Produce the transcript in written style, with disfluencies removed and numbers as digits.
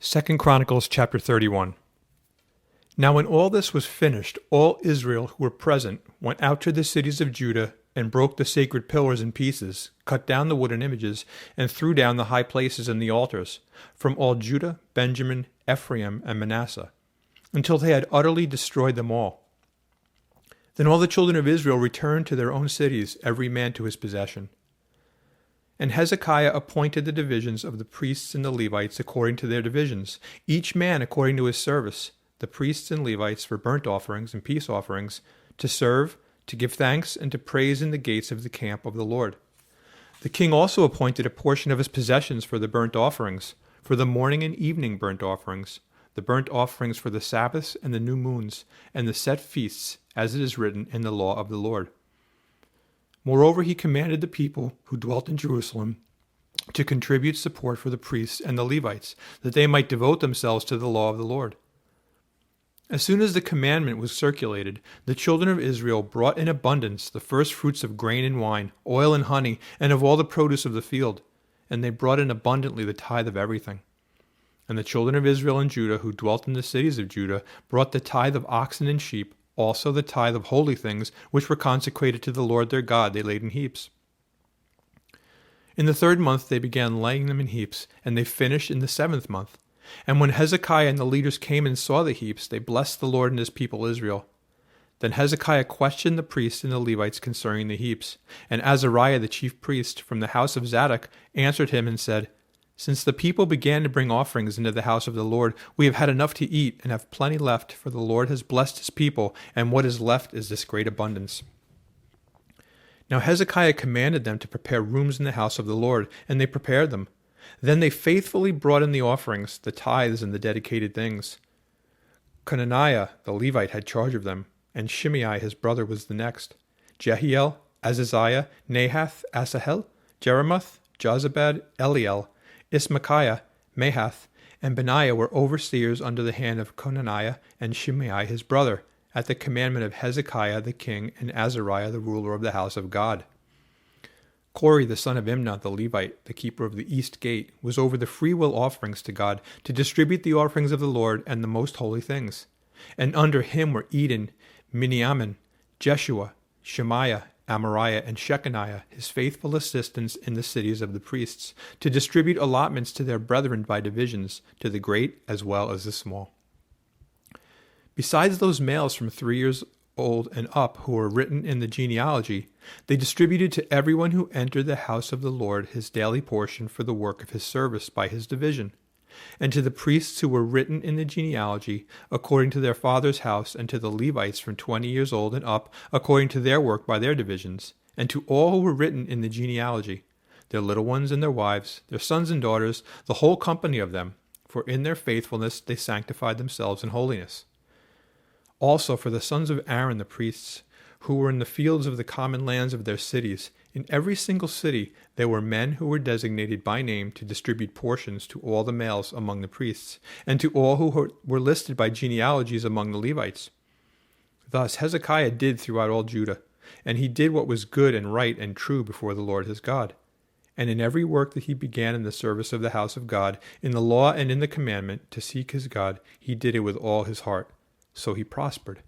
2 Chronicles chapter 31. Now when all this was finished, all Israel who were present went out to the cities of Judah and broke the sacred pillars in pieces, cut down the wooden images, and threw down the high places and the altars, from all Judah, Benjamin, Ephraim, and Manasseh, until they had utterly destroyed them all. Then all the children of Israel returned to their own cities, every man to his possession. And Hezekiah appointed the divisions of the priests and the Levites according to their divisions, each man according to his service, the priests and Levites for burnt offerings and peace offerings, to serve, to give thanks, and to praise in the gates of the camp of the Lord. The king also appointed a portion of his possessions for the burnt offerings, for the morning and evening burnt offerings, the burnt offerings for the Sabbaths and the new moons, and the set feasts, as it is written in the law of the Lord. Moreover, he commanded the people who dwelt in Jerusalem to contribute support for the priests and the Levites, that they might devote themselves to the law of the Lord. As soon as the commandment was circulated, the children of Israel brought in abundance the first fruits of grain and wine, oil and honey, and of all the produce of the field, and they brought in abundantly the tithe of everything. And the children of Israel and Judah who dwelt in the cities of Judah brought the tithe of oxen and sheep, also the tithe of holy things which were consecrated to the Lord their God they laid in heaps. In the 3rd month they began laying them in heaps, and they finished in the 7th month. And when Hezekiah and the leaders came and saw the heaps, they blessed the Lord and his people Israel. Then Hezekiah questioned the priests and the Levites concerning the heaps. And Azariah the chief priest from the house of Zadok answered him and said, "Since the people began to bring offerings into the house of the Lord, we have had enough to eat and have plenty left, for the Lord has blessed his people, and what is left is this great abundance." Now Hezekiah commanded them to prepare rooms in the house of the Lord, and they prepared them. Then they faithfully brought in the offerings, the tithes, and the dedicated things. Conaniah the Levite had charge of them, and Shimei his brother was the next. Jehiel, Azaziah, Nahath, Asahel, Jeremoth, Jozabad, Eliel, Ismachiah, Mahath, and Benaiah were overseers under the hand of Conaniah and Shimei his brother, at the commandment of Hezekiah the king and Azariah the ruler of the house of God. Kori the son of Imnah the Levite, the keeper of the east gate, was over the freewill offerings to God, to distribute the offerings of the Lord and the most holy things. And under him were Eden, Miniamin, Jeshua, Shemaiah, Amariah, and Shechaniah, his faithful assistants in the cities of the priests, to distribute allotments to their brethren by divisions, to the great as well as the small. Besides those males from 3 years old and up who were written in the genealogy, they distributed to everyone who entered the house of the Lord his daily portion for the work of his service by his division. And to the priests who were written in the genealogy, according to their father's house, and to the Levites from 20 years old and up, according to their work by their divisions, and to all who were written in the genealogy, their little ones and their wives, their sons and daughters, the whole company of them, for in their faithfulness they sanctified themselves in holiness. Also for the sons of Aaron the priests, who were in the fields of the common lands of their cities, in every single city there were men who were designated by name to distribute portions to all the males among the priests, and to all who were listed by genealogies among the Levites. Thus Hezekiah did throughout all Judah, and he did what was good and right and true before the Lord his God. And in every work that he began in the service of the house of God, in the law and in the commandment, to seek his God, he did it with all his heart. So he prospered.